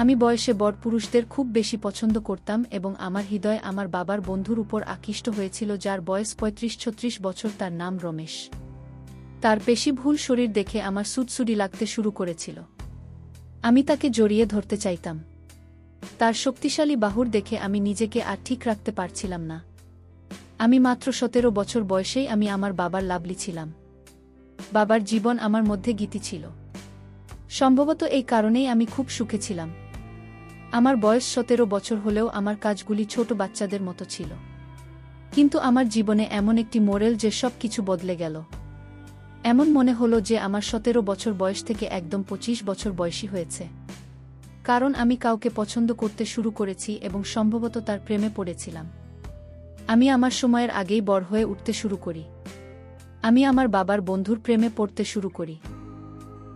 আমি বয়সে বড় পুরুষদের খুব বেশি পছন্দ করতাম এবং আমার হৃদয় আমার বাবার বন্ধুর উপর আকৃষ্ট হয়েছিল, যার বয়স ৩৫-৩৬ বছর। তার নাম রমেশ। তার পেশিভূল শরীর দেখে আমার সুটসুটি লাগতে শুরু করেছিল। আমি তাকে জড়িয়ে ধরতে চাইতাম। তার শক্তিশালী বাহুর দেখে আমি নিজেকে আর ঠিক রাখতে পারছিলাম না। আমি মাত্র ১৭ বছর বয়সেই আমি আমার বাবার লাভলি ছিলাম। বাবার জীবন আমার মধ্যে গীতি ছিল। সম্ভবত এই কারণেই আমি খুব সুখে ছিলাম। আমার বয়স ১৭ বছর হলেও আমার কাজগুলি ছোট বাচ্চাদের মতো ছিল। কিন্তু আমার জীবনে এমন একটি মোড়েল যে সব কিছু বদলে গেল। এমন মনে হলো যে আমার ১৭ বছর বয়স থেকে একদম ২৫ বছর বয়সী হয়েছে। কারণ আমি কাউকে পছন্দ করতে শুরু করেছি এবং সম্ভবত তার প্রেমে পড়েছিলাম। আমি আমার সময়ের আগেই বড় হয়ে উঠতে শুরু করি। আমি আমার বাবার বন্ধুর প্রেমে পড়তে শুরু করি,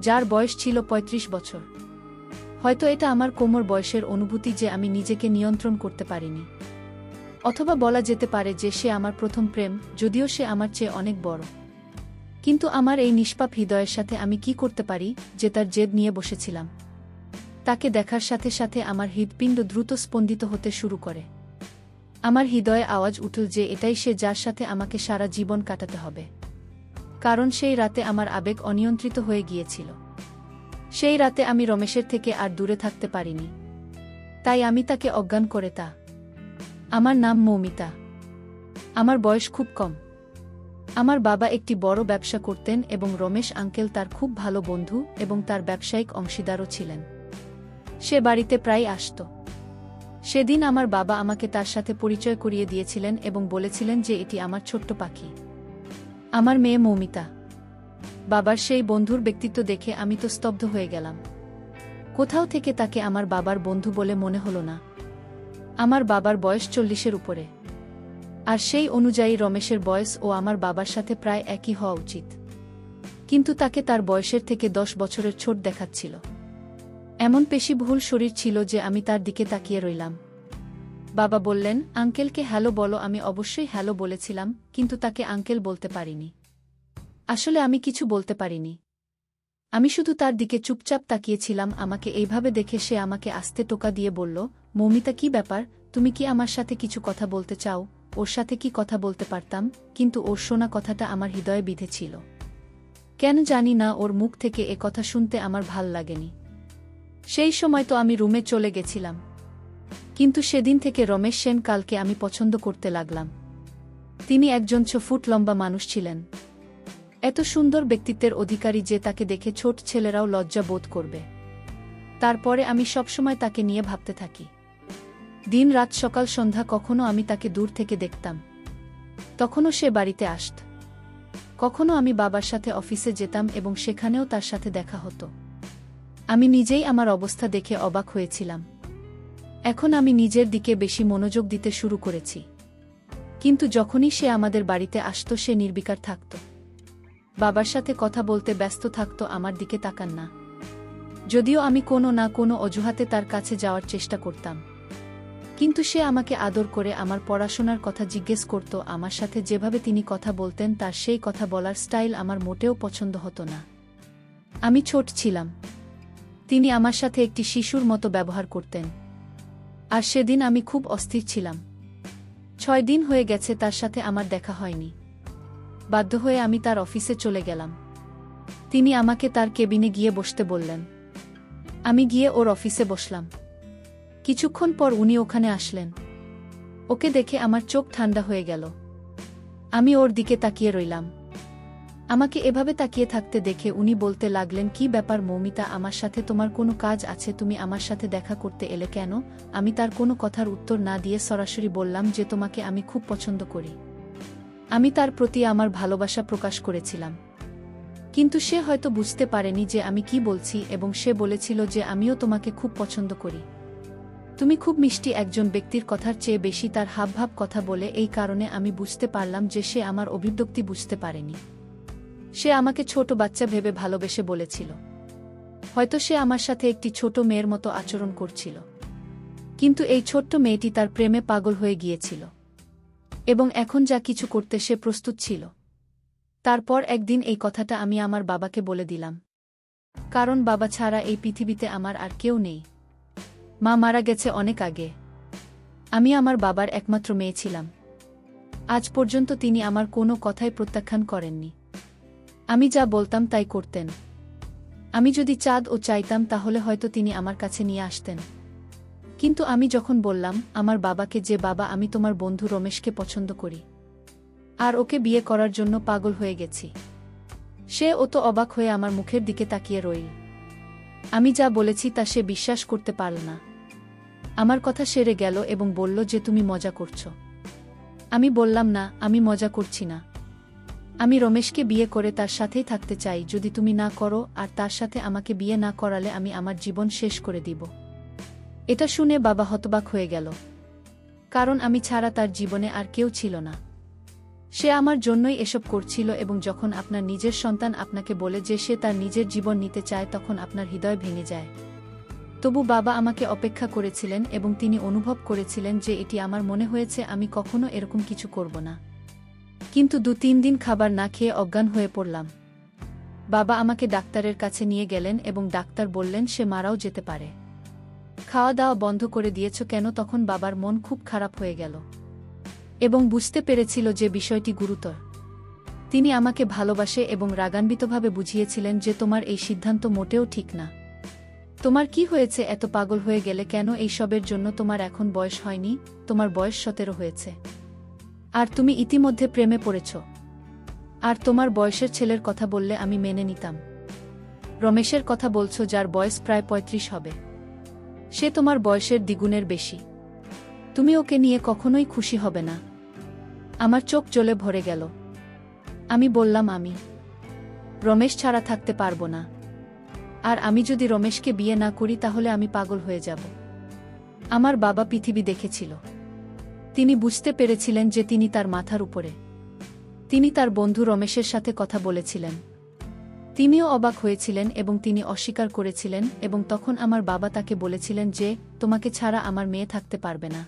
যার বয়স ছিল ৩৫ বছর। হয়তো এটা আমার কোমর বয়সের অনুভূতি যে আমি নিজেকে নিয়ন্ত্রণ করতে পারিনি। অথবা বলা যেতে পারে যে সে আমার প্রথম প্রেম, যদিও সে আমার চেয়ে অনেক বড়। কিন্তু আমার এই নিষ্পাপ হৃদয়ের সাথে আমি কি করতে পারি যে তার জেদ নিয়ে বসেছিলাম? তাকে দেখার সাথে সাথে আমার হৃৎপিণ্ড দ্রুত স্পন্দিত হতে শুরু করে। আমার হৃদয়ে আওয়াজ উঠল যে এটাই সে, যার সাথে আমাকে সারা জীবন কাটাতে হবে। কারণ সেই রাতে আমার আবেগ অনিয়ন্ত্রিত হয়ে গিয়েছিল। সেই রাতে আমি রমেশের থেকে আর দূরে থাকতে পারিনি। তাই আমি তাকে অজ্ঞান করে আমার নাম মৌমিতা। আমার বয়স খুব কম। আমার বাবা একটি বড় ব্যবসা করতেন এবং রমেশ আঙ্কেল তার খুব ভালো বন্ধু এবং তার ব্যবসায়িক অংশীদারও ছিলেন। সে বাড়িতে প্রায় আসত। সেদিন আমার বাবা আমাকে তার সাথে পরিচয় করিয়ে দিয়েছিলেন এবং বলেছিলেন যে এটি আমার ছোট্ট পাখি, আমার মেয়ে মৌমিতা। বাবার সেই বন্ধুর ব্যক্তিত্ব দেখে আমি তো স্তব্ধ হয়ে গেলাম। কোথাও থেকে তাকে আমার বাবার বন্ধু বলে মনে হলো না। আমার বাবার বয়স ৪০-এর উপরে, আর সেই অনুযায়ী রমেশের বয়স ও আমার বাবার সাথে প্রায় একই হওয়া উচিত। কিন্তু তাকে তার বয়সের থেকে ১০ বছরের ছোট দেখাচ্ছিল। এমন পেশিবহুল শরীর ছিল যে আমি তার দিকে তাকিয়ে রইলাম। বাবা বললেন, আঙ্কেলকে হ্যালো বলো। আমি অবশ্যই হ্যালো বলেছিলাম, কিন্তু তাকে আঙ্কেল বলতে পারিনি। আসলে আমি কিছু বলতে পারিনি। আমি শুধু তার দিকে চুপচাপ তাকিয়েছিলাম। আমাকে এইভাবে দেখে সে আমাকে আস্তে টোকা দিয়ে বলল, মৌমিতা, কি ব্যাপার? তুমি কি আমার সাথে কিছু কথা বলতে চাও? ওর সাথে কি কথা বলতে পারতাম, কিন্তু ওর শোনা কথাটা আমার হৃদয়ে বিঁধেছিল। কেন জানি না, ওর মুখ থেকে এ কথা শুনতে আমার ভাল লাগেনি। সেই সময় তো আমি রুমে চলে গেছিলাম। কিন্তু সেদিন থেকে রমেশ সেন কালকে আমি পছন্দ করতে লাগলাম। তিনি একজন ৬ ফুট লম্বা মানুষ ছিলেন, এত সুন্দর ব্যক্তিত্বের অধিকারী যে তাকে দেখে ছোট ছেলেরাও লজ্জা বোধ করবে। তারপরে আমি সবসময় তাকে নিয়ে ভাবতে থাকি। দিন রাত সকাল সন্ধ্যা কখনো আমি তাকে দূর থেকে দেখতাম, তখনও সে বাড়িতে আসত। কখনো আমি বাবার সাথে অফিসে যেতাম এবং সেখানেও তার সাথে দেখা হতো। আমি নিজেই আমার অবস্থা দেখে অবাক হয়েছিলাম। এখন আমি নিজের দিকে বেশি মনোযোগ দিতে শুরু করেছি। কিন্তু যখনই সে আমাদের বাড়িতে আসত সে নির্বিকার থাকত, বাবার সাথে কথা বলতে ব্যস্ত থাকত, আমার দিকে তাকান না। যদিও আমি কোনো না কোনো অজুহাতে তার কাছে যাওয়ার চেষ্টা করতাম, কিন্তু সে আমাকে আদর করে আমার পড়াশোনার কথা জিজ্ঞেস করত। আমার সাথে যেভাবে তিনি কথা বলতেন তার সেই কথা বলার স্টাইল আমার মোটেও পছন্দ হতো না। আমি ছোট ছিলাম, তিনি আমার সাথে একটি শিশুর মতো ব্যবহার করতেন। আর সেদিন আমি খুব অস্থির ছিলাম। ৬ দিন হয়ে গেছে তার সাথে আমার দেখা হয়নি। বাধ্য হয়ে আমি তার অফিসে চলে গেলাম। তিনি আমাকে তার কেবিনে গিয়ে বসতে বললেন। আমি গিয়ে ওর অফিসে বসলাম। কিছুক্ষণ পর উনি ওখানে আসলেন। ওকে দেখে আমার চোখ ঠান্ডা হয়ে গেল। আমি ওর দিকে তাকিয়ে রইলাম। আমাকে এভাবে তাকিয়ে থাকতে দেখে উনি বলতে লাগলেন, কি ব্যাপার মৌমিতা, আমার সাথে তোমার কোনো কাজ আছে? তুমি আমার সাথে দেখা করতে এলে কেন? আমি তার কোনো কথার উত্তর না দিয়ে সরাসরি বললাম যে তোমাকে আমি খুব পছন্দ করি। আমি তার প্রতি আমার ভালোবাসা প্রকাশ করেছিলাম। কিন্তু সে হয়তো বুঝতে পারেনি যে আমি কি বলছি এবং সে বলেছিল যে আমিও তোমাকে খুব পছন্দ করি। তুমি খুব মিষ্টি একজন ব্যক্তির কথার চেয়ে বেশি তার হাবভাব কথা বলে, এই কারণে আমি বুঝতে পারলাম যে সে আমার অভিব্যক্তি বুঝতে পারেনি। সে আমাকে ছোট বাচ্চা ভেবে ভালোবেসে বলেছিল। হয়তো সে আমার সাথে একটি ছোট মেয়ের মতো আচরণ করছিল। কিন্তু এই ছোট্ট মেয়েটি তার প্রেমে পাগল হয়ে গিয়েছিল এবং এখন যা কিছু করতে সে প্রস্তুত ছিল। তারপর একদিন এই কথাটা আমি আমার বাবাকে বলে দিলাম, কারণ বাবা ছাড়া এই পৃথিবীতে আমার আর কেউ নেই। মা মারা গেছে অনেক আগে। আমি আমার বাবার একমাত্র মেয়ে ছিলাম। আজ পর্যন্ত তিনি আমার কোনো কথাই প্রত্যাখ্যান করেননি। আমি যা বলতাম তাই করতেন। আমি যদি চাঁদ ও চাইতাম তাহলে হয়তো তিনি আমার কাছে নিয়ে আসতেন। কিন্তু আমি যখন বললাম আমার বাবাকে যে বাবা আমি তোমার বন্ধু রমেশকে পছন্দ করি আর ওকে বিয়ে করার জন্য পাগল হয়ে গেছি, সে তো অবাক হয়ে আমার মুখের দিকে তাকিয়ে রইল। আমি যা বলেছি তা সে বিশ্বাস করতে পারল না। আমার কথা সেরে গেল এবং বলল যে তুমি মজা করছো। আমি বললাম না, আমি মজা করছি না। আমি রমেশকে বিয়ে করে তার সাথেই থাকতে চাই। যদি তুমি না করো আর তার সাথে আমাকে বিয়ে না করালে আমি আমার জীবন শেষ করে দিব। এটা শুনে বাবা হতবাক হয়ে গেল, কারণ আমি ছাড়া তার জীবনে আর কেউ ছিল না। সে আমার জন্যই এসব করছিল এবং যখন আপনার নিজের সন্তান আপনাকে বলে যে সে তার নিজের জীবন নিতে চায় তখন আপনার হৃদয় ভেঙে যায়। তবু বাবা আমাকে অপেক্ষা করেছিলেন এবং তিনি অনুভব করেছিলেন যে এটি আমার মনে হয়েছে আমি কখনো এরকম কিছু করব না। কিন্তু 2-3 দিন খাবার না খেয়ে অজ্ঞান হয়ে পড়লাম। বাবা আমাকে ডাক্তারের কাছে নিয়ে গেলেন এবং ডাক্তার বললেন সে মারাও যেতে পারে। খাওয়া দাওয়া বন্ধ করে দিয়েছ কেন? তখন বাবার মন খুব খারাপ হয়ে গেল এবং বুঝতে পেরেছিল যে বিষয়টি গুরুতর। তিনি আমাকে ভালোবাসে এবং রাগান্বিতভাবে বুঝিয়েছিলেন যে তোমার এই সিদ্ধান্ত মোটেও ঠিক না। তোমার কি হয়েছে? এত পাগল হয়ে গেলে কেন? এই সবের জন্য তোমার এখন বয়স হয়নি, তোমার বয়স 17 হয়েছে। আর তুমি ইতিমধ্যে প্রেমে পড়েছ। আর তোমার বয়সের ছেলের কথা বললে আমি মেনে নিতাম। রমেশের কথা বলছো, যার বয়স প্রায় 35 হবে। সে তোমার বয়সের দ্বিগুণের বেশি। তুমি ওকে নিয়ে কখনোই খুশি হবে না। আমার চোখ জ্বলে ভরে গেল। আমি বললাম আমি রমেশ ছাড়া থাকতে পারবো না। আর আমি যদি রমেশকে বিয়ে না করি তাহলে আমি পাগল হয়ে যাব। আমার বাবা পৃথিবী দেখেছিল। তিনি বুঝতে পেরেছিলেন যে তিনি তার মাথার উপরে। তিনি তার বন্ধু রমেশের সাথে কথা বলেছিলেন। তিনিও অবাক হয়েছিলেন এবং তিনি অস্বীকার করেছিলেন এবং তখন আমার বাবা তাকে বলেছিলেন যে তোমাকে ছাড়া আমার মেয়ে থাকতে পারবে না।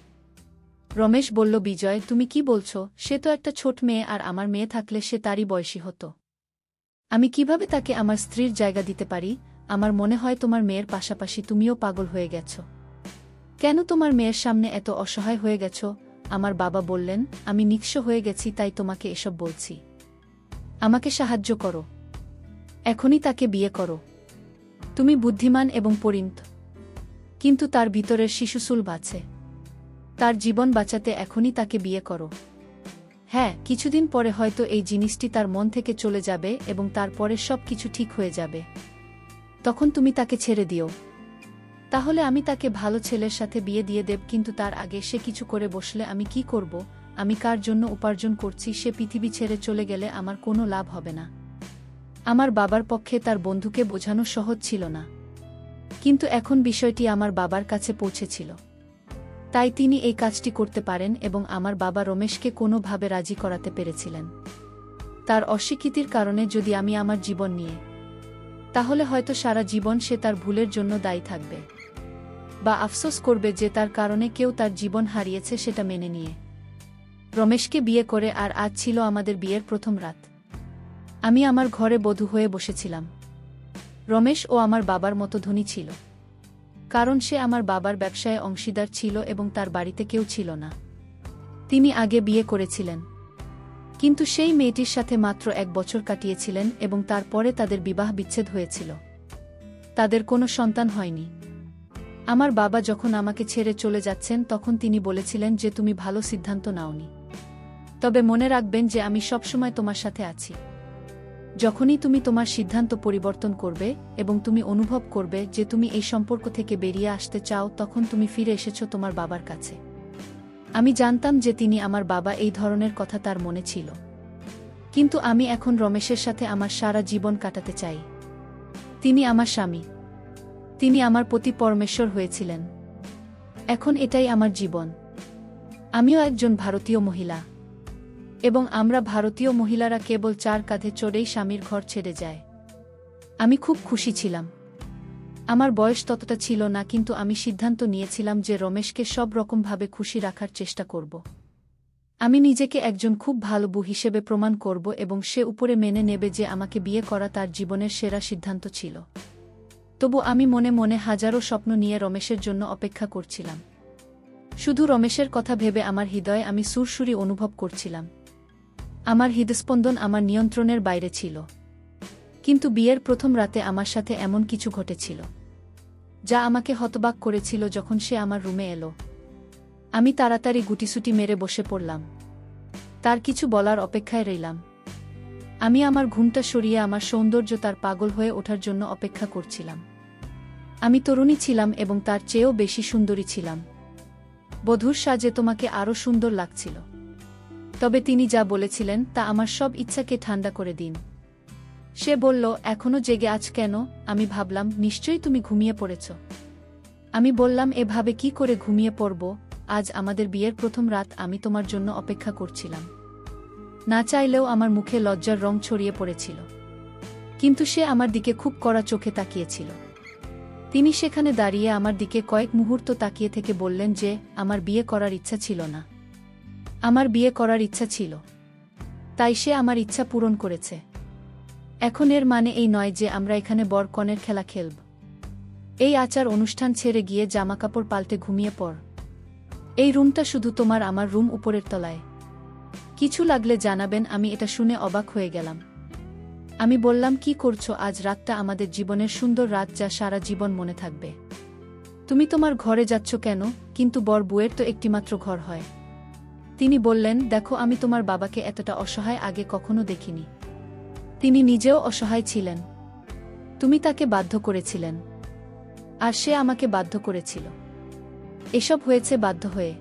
রমেশ বলল, বিজয় তুমি কি বলছো? সে তো একটা ছোট মেয়ে আর আমার মেয়ে থাকলে সে তারই বয়সী হতো। আমি কিভাবে তাকে আমার স্ত্রীর জায়গা দিতে পারি? আমার মনে হয় তোমার মেয়ের পাশাপাশি তুমিও পাগল হয়ে গেছ। কেন তোমার মেয়ের সামনে এত অসহায় হয়ে গেছ? আমার বাবা বললেন, আমি নিঃস্ব হয়ে গেছি তাই তোমাকে এসব বলছি। আমাকে সাহায্য করো। এখনই তাকে বিয়ে করো। তুমি বুদ্ধিমান এবং পরিণত, কিন্তু তার ভিতরের শিশুসুল বাঁচে। তার জীবন বাঁচাতে এখনই তাকে বিয়ে করো। হ্যাঁ, কিছুদিন পরে হয়তো এই জিনিসটি তার মন থেকে চলে যাবে এবং তারপরে সব কিছু ঠিক হয়ে যাবে। তখন তুমি তাকে ছেড়ে দিও। তাহলে আমি তাকে ভালো ছেলের সাথে বিয়ে দিয়ে দেব। কিন্তু তার আগে সে কিছু করে বসলে আমি কি করব? আমি কার জন্য উপার্জন করছি? সে পৃথিবী ছেড়ে চলে গেলে আমার কোনো লাভ হবে না। আমার বাবার পক্ষে তার বন্ধুকে বোঝানো সহজ ছিল না, কিন্তু এখন বিষয়টি আমার বাবার কাছে পৌঁছেছিল। তাই তিনি এই কাজটি করতে পারেন এবং আমার বাবা রমেশকে কোনোভাবে রাজি করাতে পেরেছিলেন। তার অস্বীকৃতির কারণে যদি আমি আমার জীবন নিয়ে, তাহলে হয়তো সারা জীবন সে তার ভুলের জন্য দায়ী থাকবে বা আফসোস করবে যে তার কারণে কেউ তার জীবন হারিয়েছে সেটা মেনে নিয়ে। রমেশকে বিয়ে করে আর আজ ছিল আমাদের বিয়ের প্রথম রাত। আমি আমার ঘরে বধূ হয়ে বসেছিলাম। রমেশ ও আমার বাবার মতো ধনী ছিল, কারণ সে আমার বাবার ব্যবসায় অংশীদার ছিল এবং তার বাড়িতে কেউ ছিল না। তিনি আগে বিয়ে করেছিলেন, কিন্তু সেই মেয়েটির সাথে মাত্র 1 বছর কাটিয়েছিলেন এবং তারপরে তাদের বিবাহ বিচ্ছেদ হয়েছিল। তাদের কোনো সন্তান হয়নি। আমার বাবা যখন আমাকে ছেড়ে চলে যাচ্ছেন তখন তিনি বলেছিলেন যে তুমি ভালো সিদ্ধান্ত নাওনি, তবে মনে রাখবেন যে আমি সবসময় তোমার সাথে আছি। যখনই তুমি তোমার সিদ্ধান্ত পরিবর্তন করবে এবং তুমি অনুভব করবে যে তুমি এই সম্পর্ক থেকে বেরিয়ে আসতে চাও, তখন তুমি ফিরে এসেছো তোমার বাবার কাছে। আমি জানতাম যে তিনি আমার বাবা এই ধরনের কথা তার মনে ছিল, কিন্তু আমি এখন রমেশের সাথে আমার সারা জীবন কাটাতে চাই। তিনি আমার স্বামী, তিনি আমার প্রতি পরমেশ্বর হয়েছিলেন। এখন এটাই আমার জীবন। আমিও একজন ভারতীয় মহিলা এবং আমরা ভারতীয় মহিলারা কেবল 4 কাঁধে চড়েই স্বামীর ঘর ছেড়ে যায়। আমি খুব খুশি ছিলাম। আমার বয়স ততটা ছিল না, কিন্তু আমি সিদ্ধান্ত নিয়েছিলাম যে রমেশকে সব রকমভাবে খুশি রাখার চেষ্টা করব। আমি নিজেকে একজন খুব ভালো বউ হিসেবে প্রমাণ করব এবং সে উপরে মেনে নেবে যে আমাকে বিয়ে করা তার জীবনের সেরা সিদ্ধান্ত ছিল। তবু আমি মনে মনে হাজারো স্বপ্ন নিয়ে রমেশের জন্য অপেক্ষা করছিলাম। শুধু রমেশের কথা ভেবে আমার হৃদয়ে আমি সুরসুরি অনুভব করছিলাম। আমার হৃদস্পন্দন আমার নিয়ন্ত্রণের বাইরে ছিল। কিন্তু বিয়ের প্রথম রাতে আমার সাথে এমন কিছু ঘটেছিল যা আমাকে হতবাক করেছিল। যখন সে আমার রুমে এলো, আমি তাড়াতাড়ি গুটিসুটি মেরে বসে পড়লাম। তার কিছু বলার অপেক্ষায় রইলাম। আমি আমার ঘুমটা সরিয়ে আমার সৌন্দর্য তার পাগল হয়ে ওঠার জন্য অপেক্ষা করছিলাম। আমি তরুণী ছিলাম এবং তার চেয়েও বেশি সুন্দরী ছিলাম। বধূর সাজে তোমাকে আরও সুন্দর লাগছিল। তবে তিনি যা বলেছিলেন তা আমার সব ইচ্ছাকে ঠান্ডা করে দিন। সে বলল, এখনো জেগে আছ কেন? আমি ভাবলাম, নিশ্চয়ই তুমি ঘুমিয়ে পড়েছ। আমি বললাম, এভাবে কি করে ঘুমিয়ে পড়ব? আজ আমাদের বিয়ের প্রথম রাত, আমি তোমার জন্য অপেক্ষা করছিলাম। না চাইলেও আমার মুখে লজ্জার রং ছড়িয়ে পড়েছিল। কিন্তু সে আমার দিকে খুব কড়া চোখে তাকিয়েছিল। তিনি সেখানে দাঁড়িয়ে আমার দিকে কয়েক মুহূর্ত তাকিয়ে থেকে বললেন যে আমার বিয়ে করার ইচ্ছা ছিল না। আমার বিয়ে করার ইচ্ছা ছিল, তাই সে আমার ইচ্ছা পূরণ করেছে। এখন এর মানে এই নয় যে আমরা এখানে বর কনের খেলা খেলব। এই আচার অনুষ্ঠান ছেড়ে গিয়ে জামাকাপড় পাল্টে ঘুমিয়ে পড়। এই রুমটা শুধু তোমার, আমার রুম উপরের তলায়। কিছু লাগলে জানাবেন। আমি এটা শুনে অবাক হয়ে গেলাম। আমি বললাম, কি করছো? আজ রাতটা আমাদের জীবনের সুন্দর রাত, যা সারা জীবন মনে থাকবে। তুমি তোমার ঘরে যাচ্ছ কেন? কিন্তু বর বউয়ের তো একটিমাত্র ঘর হয়। তিনি বললেন, দেখো, আমি তোমার বাবাকে এতটা অসহায় আগে কখনো দেখিনি। তিনি নিজেও অসহায় ছিলেন। তুমি তাকে বাধ্য করেছিলেন, আর সে আমাকে বাধ্য করেছিল। এসব হয়েছে বাধ্য হয়ে।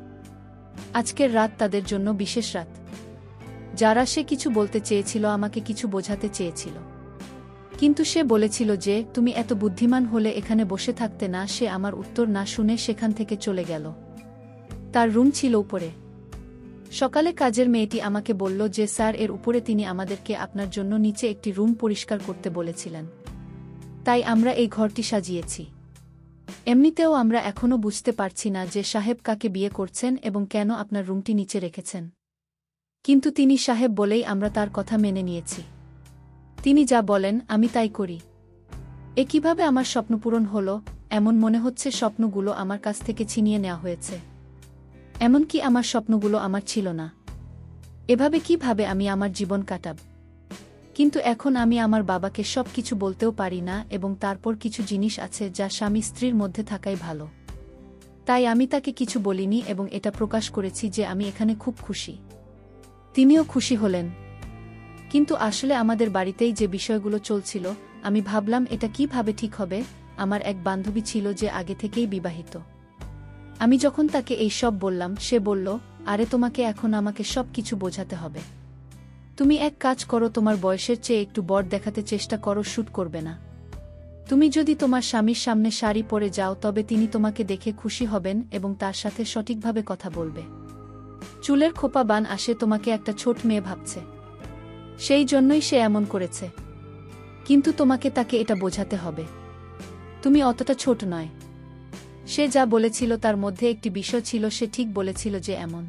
আজকের রাত তাদের জন্য বিশেষ রাত। যারা সে কিছু বলতে চেয়েছিল, আমাকে কিছু বোঝাতে চেয়েছিল, কিন্তু সে বলেছিল যে তুমি এত বুদ্ধিমান হলে এখানে বসে থাকতে না। সে আমার উত্তর না শুনে সেখান থেকে চলে গেল। তার রুম ছিল উপরে। সকালে কাজের মেয়েটি আমাকে বলল যে স্যার, এর উপরে তিনি আমাদেরকে আপনার জন্য নিচে একটি রুম পরিষ্কার করতে বলেছিলেন, তাই আমরা এই ঘরটি সাজিয়েছি। এমনিতেও আমরা এখনও বুঝতে পারছি না যে সাহেব কাকে বিয়ে করছেন এবং কেন আপনার রুমটি নিচে রেখেছেন, কিন্তু তিনি সাহেব বলেই আমরা তার কথা মেনে নিয়েছি। তিনি যা বলেন আমি তাই করি। এ কিভাবে আমার স্বপ্ন পূরণ হলো? এমন মনে হচ্ছে স্বপ্নগুলো আমার কাছ থেকে ছিনিয়ে নেওয়া হয়েছে। এমনকি আমার স্বপ্নগুলো আমার ছিল না। এভাবে কিভাবে আমি আমার জীবন কাটাব? কিন্তু এখন আমি আমার বাবাকে সব কিছু বলতেও পারি না, এবং তারপর কিছু জিনিস আছে যা স্বামী স্ত্রীর মধ্যে থাকাই ভালো। তাই আমি তাকে কিছু বলিনি এবং এটা প্রকাশ করেছি যে আমি এখানে খুব খুশি। তিনিও খুশি হলেন। কিন্তু আসলে আমাদের বাড়িতেই যে বিষয়গুলো চলছিল, আমি ভাবলাম এটা কিভাবে ঠিক হবে। আমার এক বান্ধবী ছিল যে আগে থেকেই বিবাহিত। আমি যখন তাকে এই সব বললাম, সে বলল, আরে তোমাকে এখন আমাকে সব কিছু বোঝাতে হবে? তুমি এক কাজ করো, তোমার বয়সের চেয়ে একটু বড় দেখাতে চেষ্টা করো, শ্যুট করবে না। তুমি যদি তোমার স্বামীর সামনে শাড়ি পরে যাও, তবে তিনি তোমাকে দেখে খুশি হবেন এবং তার সাথে সঠিকভাবে কথা বলবে। চুলের খোপা বান আসে, তোমাকে একটা ছোট মেয়ে ভাবছে, সেই জন্যই সে এমন করেছে। কিন্তু তোমাকে তাকে এটা বোঝাতে হবে, তুমি অতটা ছোট নয়। সে যা বলেছিল তার মধ্যে একটি বিষয় ছিল, সে ঠিক বলেছিল যে এমন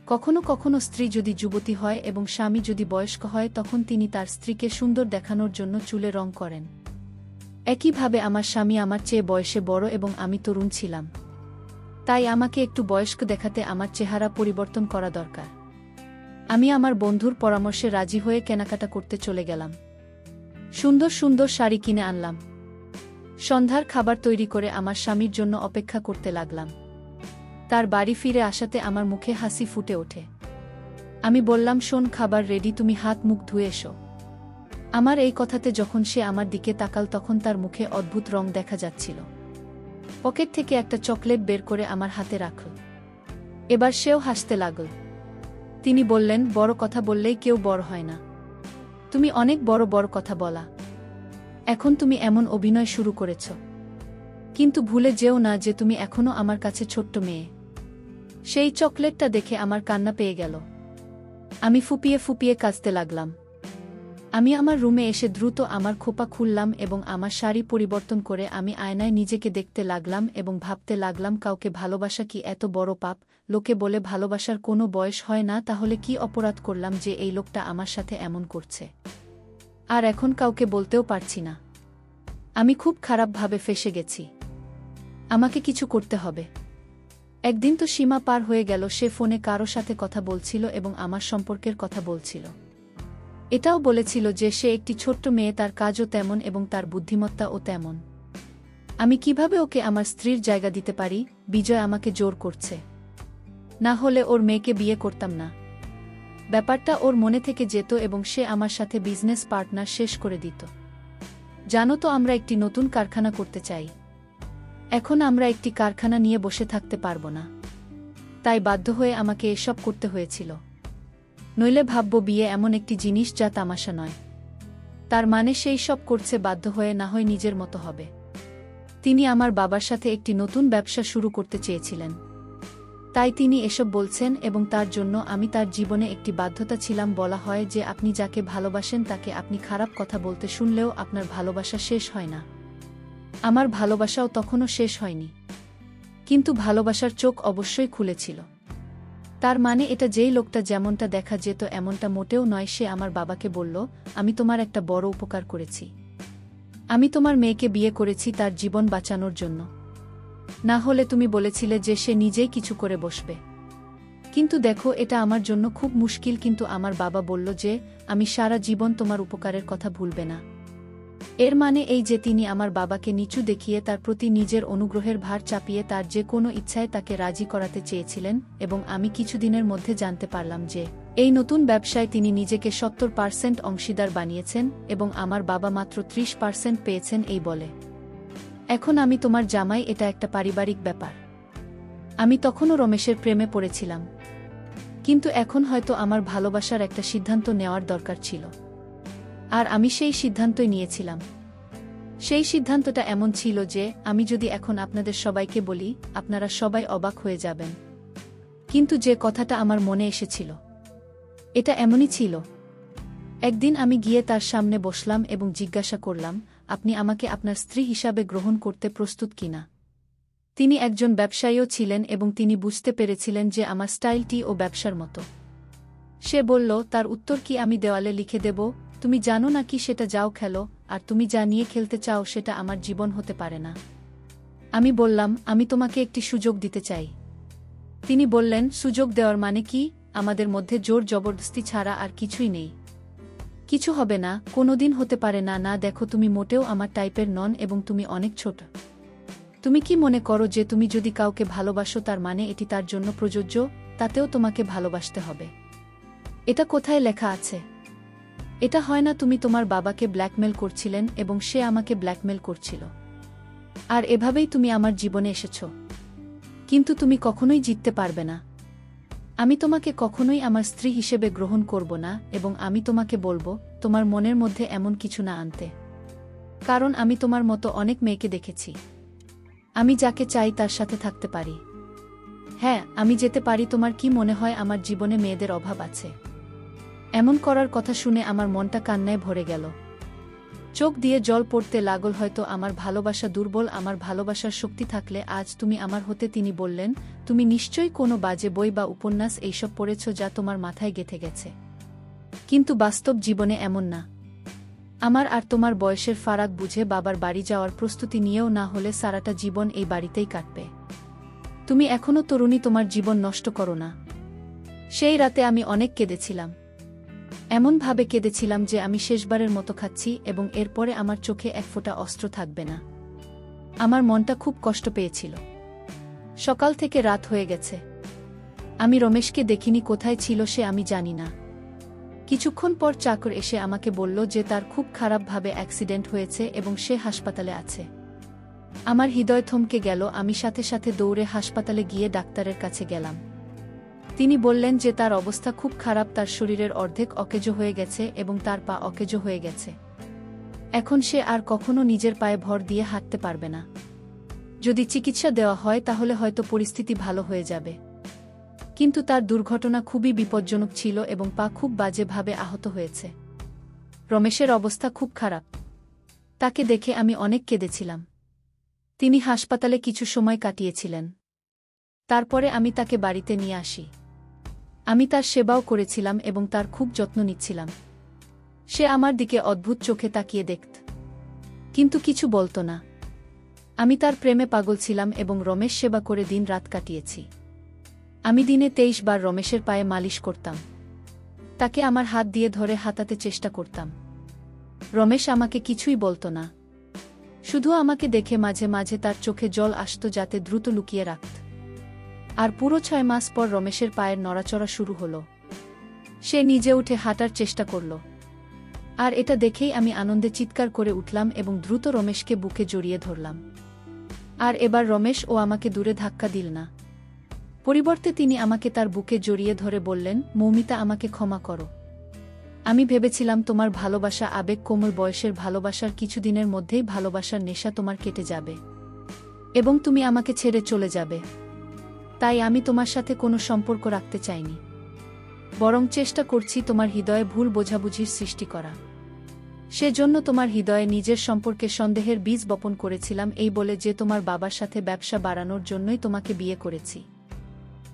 কখনো কখনো স্ত্রী যদি যুবতী হয় এবং স্বামী যদি বয়স্ক হয়, তখন তিনি তার স্ত্রীকে সুন্দর দেখানোর জন্য চুলে রং করেন। একইভাবে আমার স্বামী আমার চেয়ে বয়সে বড় এবং আমি তরুণ ছিলাম, তাই আমাকে একটু বয়স্ক দেখাতে আমার চেহারা পরিবর্তন করা দরকার। আমি আমার বন্ধুর পরামর্শে রাজি হয়ে কেনাকাটা করতে চলে গেলাম। সুন্দর সুন্দর শাড়ি কিনে আনলাম। সন্ধ্যার খাবার তৈরি করে আমার স্বামীর জন্য অপেক্ষা করতে লাগলাম। তার বাড়ি ফিরে আসাতে আমার মুখে হাসি ফুটে ওঠে। আমি বললাম, শোন, খাবার রেডি, তুমি হাত মুখ ধুয়ে এসো। আমার এই কথাতে যখন সে আমার দিকে তাকাল, তখন তার মুখে অদ্ভুত রং দেখা যাচ্ছিল। পকেট থেকে একটা চকলেট বের করে আমার হাতে রাখল। এবার সেও হাসতে লাগল। তিনি বললেন, বড় কথা বললেই কেউ বড় হয় না। তুমি অনেক বড় বড় কথা বলা। এখন তুমি এমন অভিনয় শুরু করেছ, কিন্তু ভুলে যেও না যে তুমি এখনো আমার কাছে ছোট্ট মেয়ে। সেই চকলেটটা দেখে আমার কান্না পেয়ে গেল। আমি ফুপিয়ে ফুপিয়ে কাঁদতে লাগলাম। আমি আমার রুমে এসে দ্রুত আমার খোপা খুললাম এবং আমার শাড়ি পরিবর্তন করে আমি আয়নায় নিজেকে দেখতে লাগলাম এবং ভাবতে লাগলাম, কাউকে ভালোবাসা কি এত বড় পাপ? লোকে বলে ভালোবাসার কোনো বয়স হয় না, তাহলে কি অপরাধ করলাম যে এই লোকটা আমার সাথে এমন করছে? আর এখন কাউকে বলতেও পারছি না। আমি খুব খারাপভাবে ফেঁসে গেছি। আমাকে কিছু করতে হবে। একদিন তো সীমা পার হয়ে গেল, সে ফোনে কারো সাথে কথা বলছিল এবং আমার সম্পর্কের কথা বলছিল। এটাও বলেছিল যে সে একটি ছোট্ট মেয়ে, তার কাজও তেমন এবং তার বুদ্ধিমত্তাও তেমন। আমি কিভাবে ওকে আমার স্ত্রীর জায়গা দিতে পারি? বিজয় আমাকে জোর করছে। না হলে ওর মেয়েকে বিয়ে করতাম না। ব্যাপারটা ওর মনে থেকে যেত এবং সে আমার সাথে বিজনেস পার্টনার শেষ করে দিত। জানো তো, আমরা একটি নতুন কারখানা করতে চাই। এখন আমরা একটি কারখানা নিয়ে বসে থাকতে পারবো না। তাই বাধ্য হয়ে আমাকে এসব করতে হয়েছিল। নইলে ভাবব বিয়ে এমন একটি জিনিস যা তামাশা নয়। তার মানে সেই সব করছে বাধ্য হয়ে, না হয় নিজের মতো হবে। তিনি আমার বাবার সাথে একটি নতুন ব্যবসা শুরু করতে চেয়েছিলেন, তাই তিনি এসব বলছেন এবং তার জন্য আমি তার জীবনে একটি বাধ্যতা ছিলাম। বলা হয় যে আপনি যাকে ভালোবাসেন তাকে আপনি খারাপ কথা বলতে শুনলেও আপনার ভালোবাসা শেষ হয় না। আমার ভালোবাসাও তখনও শেষ হয়নি, কিন্তু ভালোবাসার চোখ অবশ্যই খুলেছিল। তার মানে এটা যেই লোকটা যেমনটা দেখা যেত এমনটা মোটেও নয়। সে আমার বাবাকে বলল, আমি তোমার একটা বড় উপকার করেছি। আমি তোমার মেয়েকে বিয়ে করেছি তার জীবন বাঁচানোর জন্য। না হলে তুমি বলেছিলে যে সে নিজেই কিছু করে বসবে। কিন্তু দেখো, এটা আমার জন্য খুব মুশকিল। কিন্তু আমার বাবা বলল যে আমি সারা জীবন তোমার উপকারের কথা ভুলবে না। এর মানে এই যে তিনি আমার বাবাকে নিচু দেখিয়ে তার প্রতি নিজের অনুগ্রহের ভার চাপিয়ে তার যে কোনো ইচ্ছায় তাকে রাজি করাতে চেয়েছিলেন। এবং আমি কিছুদিনের মধ্যে জানতে পারলাম যে এই নতুন ব্যবসায় তিনি নিজেকে 70% অংশীদার বানিয়েছেন এবং আমার বাবা মাত্র 30% পেয়েছেন। এই বলে, এখন আমি তোমার জামাই, এটা একটা পারিবারিক ব্যাপার। আমি তখনও রমেশের প্রেমে পড়েছিলাম, কিন্তু এখন হয়তো আমার ভালোবাসার একটা সিদ্ধান্ত নেওয়ার দরকার ছিল। আর আমি সেই সিদ্ধান্তই নিয়েছিলাম। সেই সিদ্ধান্তটা এমন ছিল যে আমি যদি এখন আপনাদের সবাইকে বলি, আপনারা সবাই অবাক হয়ে যাবেন। কিন্তু যে কথাটা আমার মনে এসেছিল, এটা এমনই ছিল। একদিন আমি গিয়ে তার সামনে বসলাম এবং জিজ্ঞাসা করলাম, আপনি আমাকে আপনার স্ত্রী হিসাবে গ্রহণ করতে প্রস্তুত কিনা? তিনি একজন ব্যবসায়ীও ছিলেন এবং তিনি বুঝতে পেরেছিলেন যে আমার স্টাইলটি ও ব্যবসার মতো। সে বলল, তার উত্তর কি আমি দেওয়ালে লিখে দেব? তুমি জানো না কি সেটা যাও খেলো, আর তুমি যা নিয়ে খেলতে চাও সেটা আমার জীবন হতে পারে না। আমি বললাম, আমি তোমাকে একটি সুযোগ দিতে চাই। তিনি বললেন, সুযোগ দেওয়ার মানে কি? আমাদের মধ্যে জোর জবরদস্তি ছাড়া আর কিছুই নেই। কিছু হবে না, কোনোদিন হতে পারে না। না দেখো, তুমি মোটেও আমার টাইপের নন এবং তুমি অনেক ছোট। তুমি কি মনে করো যে তুমি যদি কাউকে ভালোবাসো তার মানে এটি তার জন্য প্রযোজ্য? তাতেও তোমাকে ভালোবাসতে হবে। এটা কোথায় লেখা আছে? এটা হয় না। তুমি তোমার বাবাকে ব্ল্যাকমেল করছিলেন এবং সে আমাকে ব্ল্যাকমেল করছিল। আর এভাবেই তুমি আমার জীবনে এসেছ। কিন্তু তুমি কখনোই জিততে পারবে না। আমি তোমাকে কখনোই আমার স্ত্রী হিসেবে গ্রহণ করব না এবং আমি তোমাকে বলবো তোমার মনের মধ্যে এমন কিছু না আনতে। কারণ আমি তোমার মতো অনেক মেয়েকে দেখেছি। আমি যাকে চাই তার সাথে থাকতে পারি। হ্যাঁ, আমি যেতে পারি। তোমার কি মনে হয় আমার জীবনে মেয়েদের অভাব আছে? এমন করার কথা শুনে আমার মনটা কান্নায় ভরে গেল। চোখ দিয়ে জল পড়তে লাগল। হয়তো আমার ভালোবাসা দুর্বল। আমার ভালোবাসার শক্তি থাকলে আজ তুমি আমার হতে। তিনি বললেন, তুমি নিশ্চয়ই কোনো বাজে বই বা উপন্যাস এইসব পড়েছ যা তোমার মাথায় গেঁথে গেছে। কিন্তু বাস্তব জীবনে এমন না। আমার আর তোমার বয়সের ফারাক বুঝে বাবার বাড়ি যাওয়ার প্রস্তুতি নিয়েও না হলে সারাটা জীবন এই বাড়িতেই কাটবে। তুমি এখনো তরুণী, তোমার জীবন নষ্ট করো না। সেই রাতে আমি অনেক কেঁদেছিলাম। এমনভাবে কেঁদেছিলাম যে আমি শেষবারের মতো খাচ্ছি এবং এরপরে আমার চোখে এক ফোঁটা অস্ত্র থাকবে না। আমার মনটা খুব কষ্ট পেয়েছিল। সকাল থেকে রাত হয়ে গেছে। আমি রমেশকে দেখিনি। কোথায় ছিল সে আমি জানি না। কিছুক্ষণ পর চাকর এসে আমাকে বলল যে তার খুব খারাপভাবে অ্যাক্সিডেন্ট হয়েছে এবং সে হাসপাতালে আছে। আমার হৃদয় থমকে গেল। আমি সাথে সাথে দৌড়ে হাসপাতালে গিয়ে ডাক্তারের কাছে গেলাম। তিনি বললেন যে তার অবস্থা খুব খারাপ। তার শরীরের অর্ধেক অকেজো হয়ে গেছে এবং তার পা অকেজো হয়ে গেছে। এখন সে আর কখনো নিজের পায়ে ভর দিয়ে হাঁটতে পারবে না। যদি চিকিৎসা দেওয়া হয় তাহলে হয়তো পরিস্থিতি ভালো হয়ে যাবে। কিন্তু তার দুর্ঘটনা খুবই বিপজ্জনক ছিল এবং পা খুব বাজেভাবে আহত হয়েছে। রমেশের অবস্থা খুব খারাপ। তাকে দেখে আমি অনেক কেঁদেছিলাম। তিনি হাসপাতালে কিছু সময় কাটিয়েছিলেন। তারপরে আমি তাকে বাড়িতে নিয়ে আসি। আমি তার সেবাও করেছিলাম এবং তার খুব যত্ন নিচ্ছিলাম। সে আমার দিকে অদ্ভুত চোখে তাকিয়ে দেখত। কিন্তু কিছু বলতো না। আমি তার প্রেমে পাগল ছিলাম এবং রমেশ সেবা করে দিন রাত কাটিয়েছি। আমি দিনে 23 বার রমেশের পায়ে মালিশ করতাম। তাকে আমার হাত দিয়ে ধরে হাতাতে চেষ্টা করতাম। রমেশ আমাকে কিছুই বলতো না, শুধু আমাকে দেখে মাঝে মাঝে তার চোখে জল আসত যাতে দ্রুত লুকিয়ে রাখত। আর পুরো 6 মাস পর রমেশের পায়ের নড়াচড়া শুরু হলো। সে নিজে উঠে হাঁটার চেষ্টা করল। আর এটা দেখেই আমি আনন্দে চিৎকার করে উঠলাম এবং দ্রুত রমেশকে বুকে জড়িয়ে ধরলাম। আর এবার রমেশ ও আমাকে দূরে ধাক্কা দিল না। পরিবর্তে তিনি আমাকে তার বুকে জড়িয়ে ধরে বললেন, মৌমিতা, আমাকে ক্ষমা করো। আমি ভেবেছিলাম তোমার ভালোবাসা আবেগ কোমল বয়সের ভালোবাসার কিছুদিনের মধ্যেই ভালোবাসার নেশা তোমার কেটে যাবে এবং তুমি আমাকে ছেড়ে চলে যাবে। তাই আমি তোমার সাথে কোনো সম্পর্ক রাখতে চাইনি, বরং চেষ্টা করছি তোমার হৃদয়ে ভুল বোঝাবুঝির সৃষ্টি করা। সেজন্য তোমার হৃদয়ে নিজের সম্পর্কে সন্দেহের বীজ বপন করেছিলাম, এই বলে যে তোমার বাবার সাথে ব্যবসা বাড়ানোর জন্যই তোমাকে বিয়ে করেছি।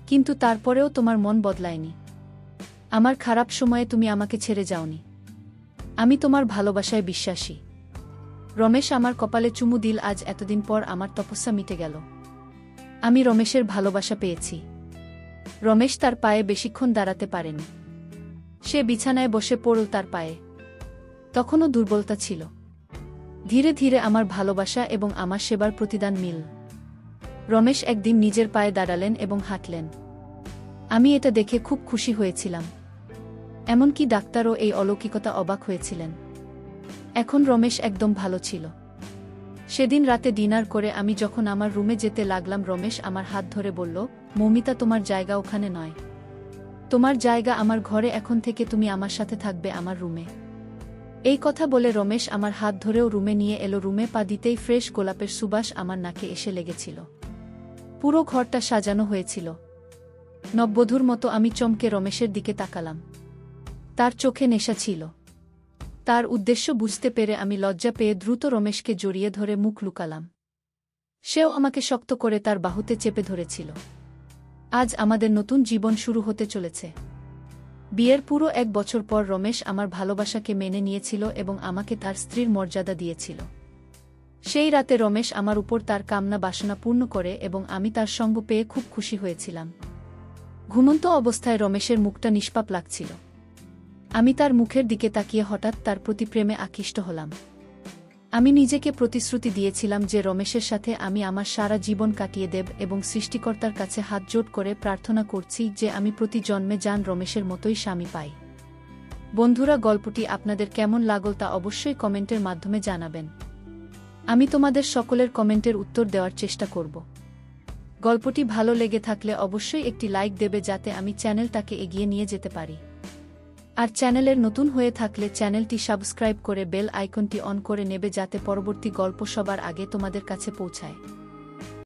কিন্তু তারপরেও তোমার মন বদলায়নি। আমার খারাপ সময়ে তুমি আমাকে ছেড়ে যাওনি। আমি তোমার ভালোবাসায় বিশ্বাসী। রমেশ আমার কপালে চুমু দিল। আজ এতদিন পর আমার তপস্যা মিটে গেল। আমি রমেশের ভালোবাসা পেয়েছি। রমেশ তার পায়ে বেশিক্ষণ দাঁড়াতে পারেনি। সে বিছানায় বসে পড়ল তার পায়ে। তখনও দুর্বলতা ছিল। ধীরে ধীরে আমার ভালোবাসা এবং আমার সেবার প্রতিদান মিল। রমেশ একদিন নিজের পায়ে দাঁড়ালেন এবং হাঁটলেন। আমি এটা দেখে খুব খুশি হয়েছিলাম। এমনকি ডাক্তারও এই অলৌকিকতা অবাক হয়েছিলেন। এখন রমেশ একদম ভালো ছিল। সেদিন রাতে ডিনার করে আমি যখন আমার রুমে যেতে লাগলাম, রমেশ আমার হাত ধরে বলল, মৌমিতা, তোমার জায়গা ওখানে নয়। তোমার জায়গা আমার ঘরে। এখন থেকে তুমি আমার সাথে থাকবে, আমার রুমে। এই কথা বলে রমেশ আমার হাত ধরেও রুমে নিয়ে এলো। রুমে পা দিতেই ফ্রেশ গোলাপের সুবাস আমার নাকে এসে লেগেছিল। পুরো ঘরটা সাজানো হয়েছিল নববধূর মতো। আমি চমকে রমেশের দিকে তাকালাম। তার চোখে নেশা ছিল। তার উদ্দেশ্য বুঝতে পেরে আমি লজ্জা পেয়ে দ্রুত রমেশকে জড়িয়ে ধরে মুখ লুকালাম। সেও আমাকে শক্ত করে তার বাহুতে চেপে ধরেছিল। আজ আমাদের নতুন জীবন শুরু হতে চলেছে। বিয়ের পুরো 1 বছর পর রমেশ আমার ভালোবাসাকে মেনে নিয়েছিল এবং আমাকে তার স্ত্রীর মর্যাদা দিয়েছিল। সেই রাতে রমেশ আমার উপর তার কামনা বাসনা পূর্ণ করে এবং আমি তার সঙ্গ পেয়ে খুব খুশি হয়েছিলাম। ঘুমন্ত অবস্থায় রমেশের মুখটা নিষ্পাপ লাগছিল। আমি তার মুখের দিকে তাকিয়ে হঠাৎ তার প্রতি প্রেমে আকৃষ্ট হলাম। আমি নিজেকে প্রতিশ্রুতি দিয়েছিলাম যে রমেশের সাথে আমি আমার সারা জীবন কাটিয়ে দেব এবং সৃষ্টিকর্তার কাছে হাত জোড় করে প্রার্থনা করছি যে আমি প্রতি জন্মে যান রমেশের মতোই স্বামী পাই। বন্ধুরা, গল্পটি আপনাদের কেমন লাগল তা অবশ্যই কমেন্টের মাধ্যমে জানাবেন। আমি তোমাদের সকলের কমেন্টের উত্তর দেওয়ার চেষ্টা করব। গল্পটি ভালো লেগে থাকলে অবশ্যই একটি লাইক দেবে যাতে আমি চ্যানেলটাকে এগিয়ে নিয়ে যেতে পারি। আর চ্যানেলের নতুন হয়ে থাকলে চ্যানেলটি সাবস্ক্রাইব করে বেল আইকনটি অন করে নেবে যাতে পরবর্তী গল্প সবার আগে তোমাদের কাছে পৌঁছায়।